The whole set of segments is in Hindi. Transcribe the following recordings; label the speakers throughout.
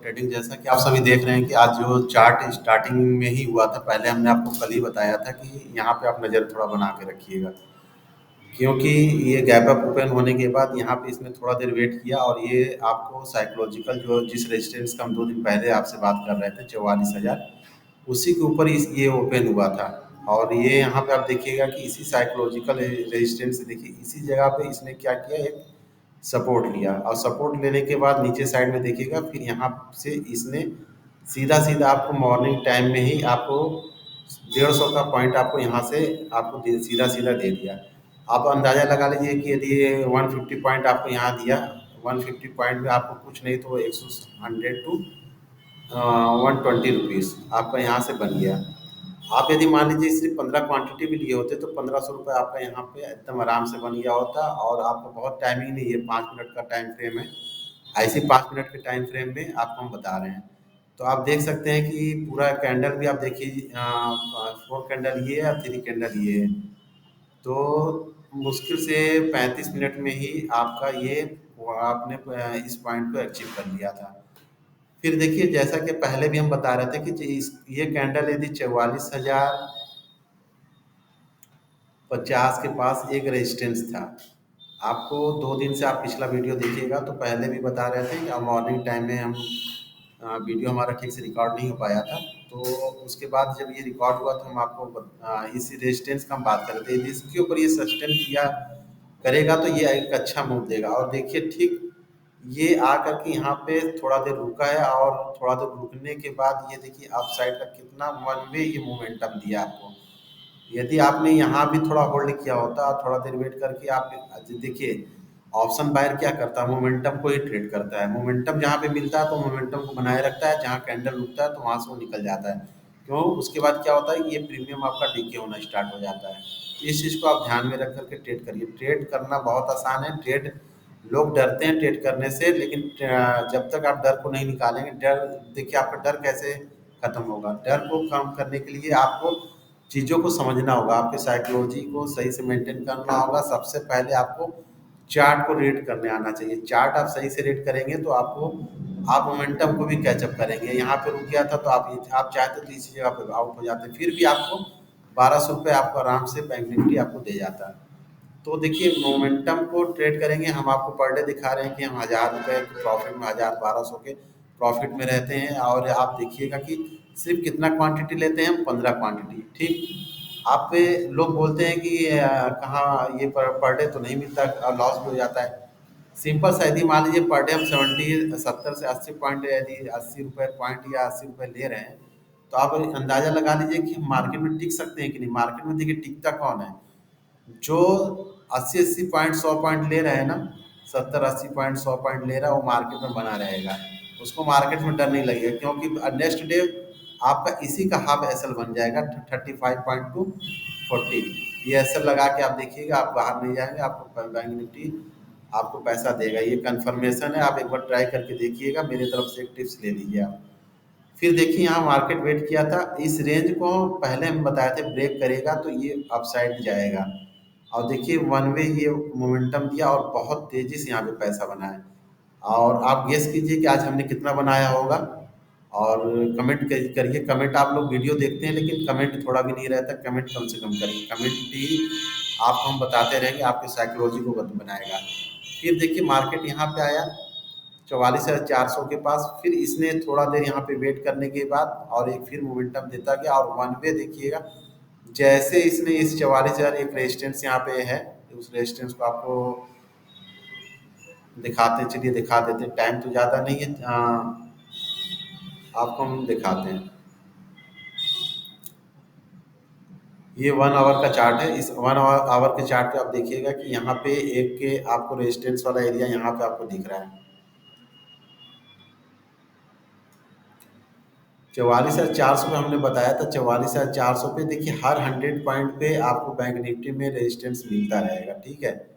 Speaker 1: ट्रेडिंग जैसा कि आप सभी देख रहे हैं कि आज जो चार्ट स्टार्टिंग में ही हुआ था, पहले हमने आपको कल ही बताया था कि यहाँ पे आप नज़र थोड़ा बना के रखिएगा, क्योंकि ये गैप अप ओपन होने के बाद यहाँ पे इसने थोड़ा देर वेट किया और ये आपको साइकोलॉजिकल जो जिस रेजिस्टेंस का हम 2 दिन पहले आपसे बात कर रहे थे 44,000, उसी के ऊपर इस ये ओपन हुआ था। और ये यहाँ पे आप देखिएगा कि इसी साइकोलॉजिकल रेजिस्टेंस से देखिए इसी जगह पे इसने क्या किया, एक सपोर्ट लिया और सपोर्ट लेने के बाद नीचे साइड में देखिएगा, फिर यहाँ से इसने सीधा सीधा आपको मॉर्निंग टाइम में ही आपको 150 का पॉइंट आपको यहाँ से आपको सीधा सीधा दे दिया। आप अंदाज़ा लगा लीजिए कि यदि ये 150 पॉइंट आपको यहाँ दिया, 150 पॉइंट में आपको कुछ नहीं तो 100 टू 120 रुपीज़ आपका यहाँ से बन गया। आप यदि मान लीजिए सिर्फ 15 क्वांटिटी भी लिए होते तो 1500 रुपये आपका यहाँ पे एकदम आराम से बन गया होता। और आपको बहुत टाइमिंग नहीं है, 5 मिनट का टाइम फ्रेम है, ऐसे 5 मिनट के टाइम फ्रेम में आपको हम बता रहे हैं। तो आप देख सकते हैं कि पूरा कैंडल भी आप देखिए, 4 कैंडल ये है और 3 कैंडल ये है। तो मुश्किल से 35 मिनट में ही आपका ये आपने इस पॉइंट को अचीव कर लिया था। फिर देखिए जैसा कि पहले भी हम बता रहे थे कि ये कैंडल यदि 44,050 के पास एक रेजिस्टेंस था। आपको 2 दिन से आप पिछला वीडियो देखिएगा तो पहले भी बता रहे थे कि मॉर्निंग टाइम में हम वीडियो हमारा ठीक से रिकॉर्ड नहीं हो पाया था। तो उसके बाद जब ये रिकॉर्ड हुआ तो हम आपको इस रेजिस्टेंस का हम बात कर रहे थे, इसके ऊपर ये सस्टेन किया करेगा तो ये एक अच्छा मूव देगा। और देखिए ठीक ये आकर के यहाँ पे थोड़ा देर रुका है और थोड़ा देर रुकने के बाद ये देखिए अप साइड का कितना वन वे ये मोमेंटम दिया आपको। यदि आपने यहाँ भी थोड़ा होल्ड किया होता और थोड़ा देर वेट करके आप देखिए, ऑप्शन बायर क्या करता है, मोमेंटम को ही ट्रेड करता है। मोमेंटम जहाँ पे मिलता है तो मोमेंटम को बनाए रखता है, जहाँ कैंडल रुकता है तो वहाँ से वो निकल जाता है। क्यों, उसके बाद क्या होता है, ये प्रीमियम आपका डीके होना स्टार्ट हो जाता है। इस चीज़ को आप ध्यान में रख करके ट्रेड करिए। ट्रेड करना बहुत आसान है। ट्रेड लोग डरते हैं ट्रेड करने से, लेकिन जब तक आप डर को नहीं निकालेंगे, डर देखिए आपका डर कैसे खत्म होगा। डर को कम करने के लिए आपको चीज़ों को समझना होगा, आपके साइकोलॉजी को सही से मेंटेन करना होगा। सबसे पहले आपको चार्ट को रीड करने आना चाहिए। चार्ट आप सही से रीड करेंगे तो आपको आप मोमेंटम को भी कैचअप करेंगे। यहाँ पे रुक गया था तो आप चाहते तो इसी जगह पे आउट हो जाते, फिर भी आपको 1200 रुपये आपको आराम से बैंक निफ्टी आपको दे जाता है। तो देखिए मोमेंटम को ट्रेड करेंगे। हम आपको पर डे दिखा रहे हैं कि हम 1000 रुपये के प्रॉफिट में, 1000-1200 के प्रॉफिट में रहते हैं। और आप देखिएगा कि सिर्फ कितना क्वांटिटी लेते हैं हम, 15 क्वांटिटी। ठीक, आप पे लोग बोलते हैं कि कहाँ ये पर डे तो नहीं मिलता और लॉस भी हो जाता है। सिंपल सा, यदि मान लीजिए पर डे हम 70 से 80 पॉइंट, यदि 80 रुपये पॉइंट या 80 रुपये ले रहे हैं, तो आप अंदाज़ा लगा लीजिए कि मार्केट में टिक सकते हैं कि नहीं। मार्केट में देखिए टिकता कौन है, जो 80-80 पॉइंट 100 पॉइंट ले रहा है ना, 70-80 पॉइंट 100 पॉइंट ले रहा है, वो मार्केट में बना रहेगा। उसको मार्केट में डर नहीं लगेगा, क्योंकि नेक्स्ट डे आपका इसी का हाफ एसएल बन जाएगा 35 टू 40। ये एसएल लगा के आप देखिएगा, आप बाहर नहीं जाएंगे, आपको बैंक निफ्टी आपको पैसा देगा। ये कंफर्मेशन है, आप एक बार ट्राई करके देखिएगा। मेरी तरफ से एक टिप्स ले लीजिए आप। फिर देखिए यहाँ मार्केट वेट किया था, इस रेंज को पहले हम बताए थे ब्रेक करेगा तो ये अपसाइड जाएगा। और देखिए वन वे ये मोमेंटम दिया और बहुत तेजी से यहाँ पे पैसा बना है। और आप गेस कीजिए कि आज हमने कितना बनाया होगा। और कमेंट करिए। कमेंट आप लोग वीडियो देखते हैं लेकिन कमेंट थोड़ा भी नहीं रहता, कमेंट कम से कम करिए। कमेंट ही आपको हम बताते रहेंगे, आपके साइकोलॉजी को बनाएगा। फिर देखिए मार्केट यहाँ पे आया 44,400 के पास, फिर इसने थोड़ा देर यहाँ पे वेट करने के बाद और एक फिर मोमेंटम देता गया और वन वे देखिएगा। जैसे इसने इस 44,000 एक रेजिस्टेंस यहाँ पे है, उस रेजिस्टेंस को आपको दिखाते, चलिए दिखा देते, टाइम तो ज़्यादा नहीं है, आपको हम दिखाते हैं। ये 1 आवर का चार्ट है। इस 1 आवर के चार्ट पे आप देखिएगा कि यहाँ पे एक के आपको रेजिस्टेंस वाला एरिया यहाँ पे आपको दिख रहा है 44,400 पे। हमने बताया था 44,400 पे। देखिए हर 100 पॉइंट पे आपको बैंक निफ्टी में रेजिस्टेंस मिलता रहेगा, ठीक है।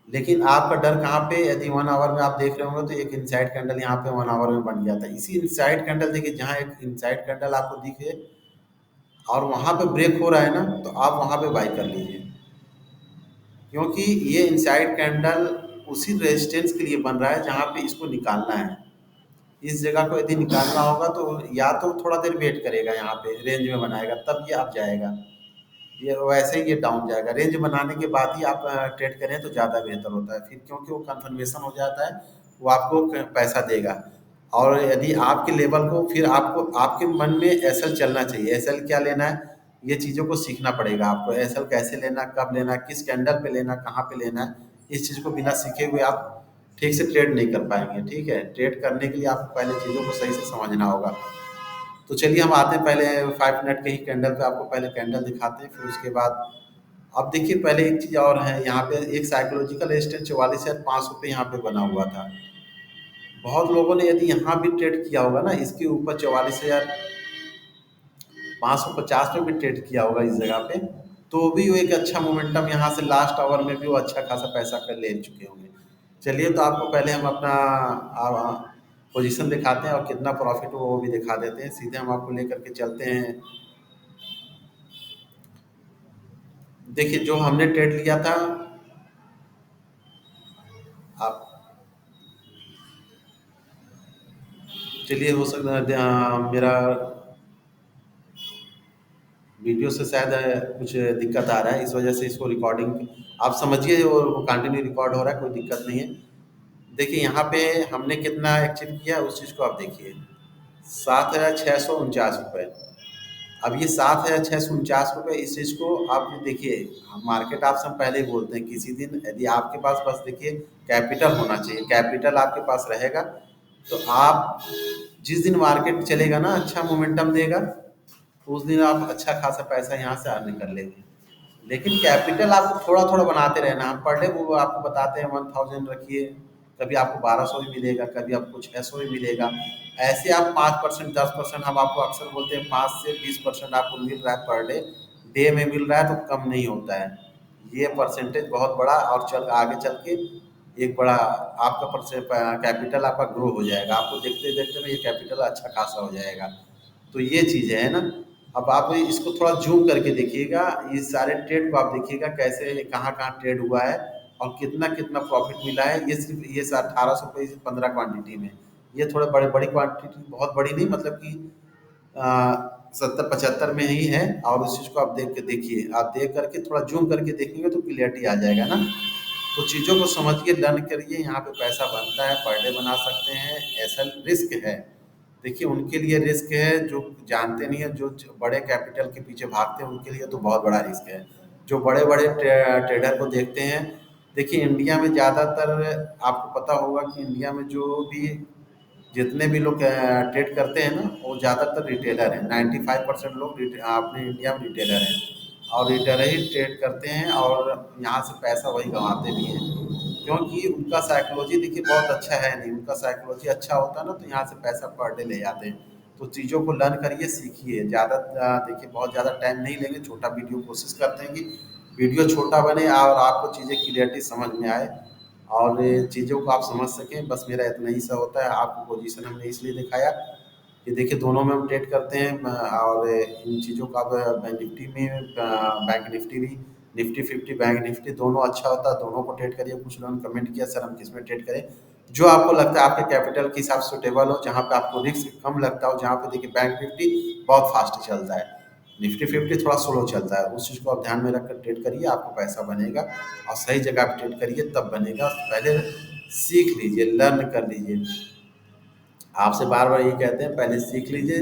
Speaker 1: लेकिन आपका डर कहाँ पे, यदि 1 आवर में आप देख रहे होंगे तो एक इनसाइड कैंडल यहाँ पे 1 आवर में बन गया था। इसी इनसाइड कैंडल देखिए, जहाँ एक इनसाइड कैंडल आपको दिखे और वहाँ पे ब्रेक हो रहा है ना, तो आप वहाँ पे बाई कर लीजिए, क्योंकि ये इनसाइड कैंडल उसी रेजिस्टेंस के लिए बन रहा है जहाँ पे इसको निकालना है। इस जगह को यदि निकालना होगा तो या तो थोड़ा देर वेट करेगा, यहाँ पे रेंज में बनाएगा, तब ये आप जाएगा। ये वैसे ही ये डाउन जाएगा। रेंज बनाने के बाद ही आप ट्रेड करें तो ज़्यादा बेहतर होता है, फिर क्योंकि वो कन्फर्मेशन हो जाता है, वो आपको पैसा देगा। और यदि आपके लेवल को फिर आपको आपके मन में एसएल चलना चाहिए। एसएल क्या लेना है, ये चीज़ों को सीखना पड़ेगा आपको। एसएल कैसे लेना, कब लेना, किस कैंडल पे लेना, कहाँ पे लेना है, इस चीज़ को बिना सीखे हुए आप ठीक से ट्रेड नहीं कर पाएंगे। ठीक है, ट्रेड करने के लिए आपको पहले चीज़ों को सही से समझना होगा। तो चलिए हम आते हैं पहले 5 मिनट के ही कैंडल पे, आपको पहले कैंडल दिखाते हैं, फिर उसके बाद अब देखिए। पहले एक चीज़ और है, यहाँ पे एक साइकोलॉजिकल रेजिस्टेंस 44,500 पे यहाँ पे बना हुआ था। बहुत लोगों ने यदि यहाँ भी ट्रेड किया होगा ना, इसके ऊपर 44,550 पे भी ट्रेड किया होगा इस जगह पे, तो भी वो एक अच्छा मोमेंटम यहाँ से लास्ट आवर में भी वो अच्छा खासा पैसा कर ले चुके होंगे। चलिए, तो आपको पहले हम अपना पोजीशन दिखाते हैं और कितना प्रॉफिट हो वो भी दिखा देते हैं। सीधे हम आपको लेकर के चलते हैं। देखिए, जो हमने ट्रेड लिया था, आप चलिए, हो सकता है मेरा वीडियो से शायद कुछ दिक्कत आ रहा है, इस वजह से इसको रिकॉर्डिंग आप समझिए, वो कंटिन्यू रिकॉर्ड हो रहा है, कोई दिक्कत नहीं है। देखिए, यहाँ पे हमने कितना अचीव किया उस चीज़ को आप देखिए, 7,649 रुपये। अब ये 7,649 रुपये, इस चीज़ को आप देखिए, मार्केट आपसे हम पहले ही बोलते हैं, किसी दिन यदि आपके पास बस देखिए कैपिटल होना चाहिए, कैपिटल आपके पास रहेगा तो आप जिस दिन मार्केट चलेगा ना, अच्छा मोमेंटम देगा, तो उस दिन आप अच्छा खासा पैसा यहाँ से अर्न कर लेंगे। लेकिन कैपिटल आपको थोड़ा थोड़ा बनाते रहना। हम पर डे वो आपको बताते हैं 1000 रखिए, कभी आपको 1200 भी मिलेगा, कभी आपको 600 भी मिलेगा। ऐसे आप 5%, 10%, हम आपको अक्सर बोलते हैं 5 से 20% आपको मिल रहा है पर डे, डे में मिल रहा है तो कम नहीं होता है। ये परसेंटेज बहुत बड़ा, और चल आगे चल के एक बड़ा आपका कैपिटल आपका ग्रो हो जाएगा। आपको देखते देखते में ये कैपिटल अच्छा खासा हो जाएगा। तो ये चीज़ है ना। अब आप इसको थोड़ा जूम करके देखिएगा, ये सारे ट्रेड को आप देखिएगा कैसे कहाँ कहाँ ट्रेड हुआ है और कितना कितना प्रॉफिट मिला है। ये सिर्फ ये 1800 रुपये 15 क्वांटिटी में, ये थोड़े बड़े बड़ी क्वांटिटी, बहुत बड़ी नहीं, मतलब कि 70-75 में ही है। और इस चीज़ को आप देख के देखिए, आप देख करके थोड़ा जूम करके देखेंगे तो क्लियरिटी आ जाएगा ना। तो चीज़ों को समझिए, लर्न करिए, यहाँ पे पैसा बनता है, पर डे बना सकते हैं। ऐसा रिस्क है, देखिए उनके लिए रिस्क है जो जानते नहीं है, जो बड़े कैपिटल के पीछे भागते हैं, उनके लिए तो बहुत बड़ा रिस्क है। जो बड़े बड़े ट्रेडर को देखते हैं, देखिए इंडिया में ज़्यादातर आपको पता होगा कि इंडिया में जो भी जितने भी लोग ट्रेड करते हैं ना, वो ज़्यादातर रिटेलर हैं। 95% लोग अपने इंडिया में रिटेलर हैं, और रिटेलर ही ट्रेड करते हैं, और यहाँ से पैसा वही कमाते भी हैं। क्योंकि उनका साइकोलॉजी देखिए बहुत अच्छा है नहीं, उनका साइकोलॉजी अच्छा होता ना तो यहाँ से पैसा पर डे ले जाते हैं। तो चीज़ों को लर्न करिए, सीखिए। ज़्यादा देखिए बहुत ज़्यादा टाइम नहीं लेंगे, छोटा वीडियो कोशिश करते हैं कि वीडियो छोटा बने और आपको चीज़ें क्लियरिटी समझ में आए और चीज़ों को आप समझ सकें। बस मेरा इतना ही सा होता है। आपको पोजीशन हमने इसलिए दिखाया कि देखिए दोनों में हम ट्रेड करते हैं, और इन चीज़ों का आप बैंक निफ्टी में, बैंक निफ्टी भी, निफ्टी 50, बैंक निफ्टी दोनों अच्छा होता है, दोनों को ट्रेड करिए। कुछ लोगों ने कमेंट किया सर हम किस में ट्रेड करें, जो आपको लगता है आपके कैपिटल के हिसाब से सुटेबल हो, जहाँ पे आपको रिस्क कम लगता हो। जहाँ पे देखिए बैंक निफ्टी बहुत फास्ट चलता है, निफ्टी 50 थोड़ा स्लो चलता है, उस चीज़ को आप ध्यान में रखकर ट्रेड करिए, आपको पैसा बनेगा। और सही जगह पे ट्रेड करिए तब बनेगा। पहले सीख लीजिए, लर्न कर लीजिए। आपसे बार बार ये कहते हैं, पहले सीख लीजिए,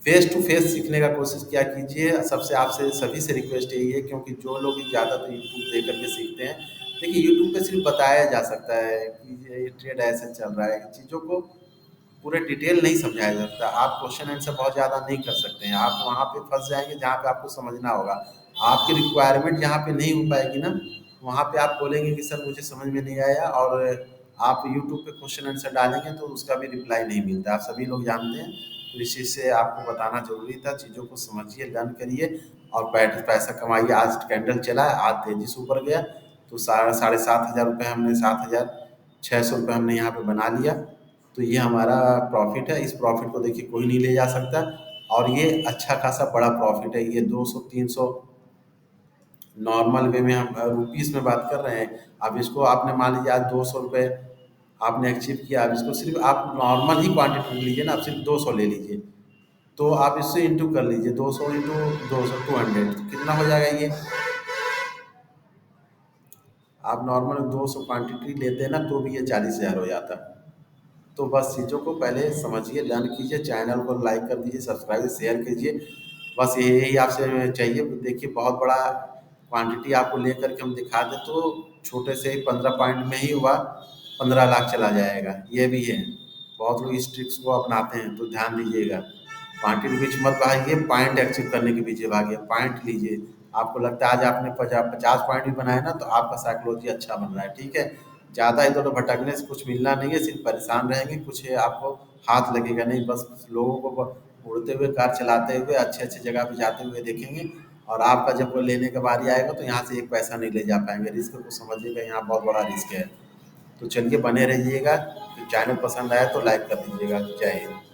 Speaker 1: फेस टू फेस सीखने का कोशिश किया कीजिए। सबसे आपसे सभी से रिक्वेस्ट यही है, क्योंकि जो लोग ज़्यादातर यूट्यूब देख करके सीखते हैं, देखिए यूट्यूब पे सिर्फ बताया जा सकता है कि ये ट्रेड ऐसे चल रहा है, चीज़ों को पूरे डिटेल नहीं समझाया जाता। आप क्वेश्चन आंसर बहुत ज़्यादा नहीं कर सकते हैं, आप वहाँ पे फंस जाएंगे जहाँ पे आपको समझना होगा। आपकी रिक्वायरमेंट जहाँ पे नहीं हो पाएगी ना, वहाँ पे आप बोलेंगे कि सर मुझे समझ में नहीं आया, और आप यूट्यूब पे क्वेश्चन आंसर डालेंगे तो उसका भी रिप्लाई नहीं मिलता, आप सभी लोग जानते हैं। तो इस चीज़ से आपको बताना ज़रूरी था। चीज़ों को समझिए, लर्न करिए और पैसा कमाइए। आज कैंडल चला है, आज तेज़ी से ऊपर गया, तो 7,500 रुपये हमने, 7,600 रुपये हमने यहाँ पे बना लिया। तो ये हमारा प्रॉफिट है। इस प्रॉफिट को देखिए कोई नहीं ले जा सकता, और ये अच्छा खासा बड़ा प्रॉफिट है। ये 200-300 नॉर्मल वे में हम रुपीस में बात कर रहे हैं। अब इसको आपने मान लीजिए आज 200 रुपये आपने अचीव किया। अब इसको सिर्फ आप नॉर्मल ही क्वांटिटी लीजिए ना, आप सिर्फ 200 ले लीजिए। तो आप इससे इंटू कर लीजिए, 200 इंटू 200 200 तो कितना हो जाएगा ये। आप नॉर्मल 200 क्वांटिटी लेते हैं ना तो भी ये 40,000 हो जाता। तो बस चीज़ों को पहले समझिए, लर्न कीजिए, चैनल को लाइक कर दीजिए, सब्सक्राइब शेयर कीजिए। बस यही आपसे चाहिए। देखिए बहुत बड़ा क्वांटिटी आपको लेकर के हम दिखा दें तो छोटे से 15 पॉइंट में ही हुआ 15 लाख चला जाएगा, ये भी है। बहुत लोग इस ट्रिक्स को अपनाते हैं, तो ध्यान दीजिएगा। क्वांटिटी के पीछे मत भागिए, पॉइंट अचीव करने के पीछे भागिए। पॉइंट लीजिए, आपको लगता है आज आपने 50 पॉइंट भी बनाया ना तो आपका साइकोलॉजी अच्छा बन रहा है, ठीक है। ज़्यादा इधर उधर भटकने से कुछ मिलना नहीं है, सिर्फ परेशान रहेंगे, कुछ है आपको हाथ लगेगा नहीं। बस लोगों को उड़ते हुए, कार चलाते हुए, अच्छे अच्छे जगह पे जाते हुए देखेंगे। और आपका जब वो लेने का बारी आएगा तो यहाँ से एक पैसा नहीं ले जा पाएंगे। रिस्क को समझिएगा, यहाँ बहुत बड़ा रिस्क है। तो चलिए बने रहिएगा। चैनल पसंद आया तो लाइक कर दीजिएगा। जय हिंद।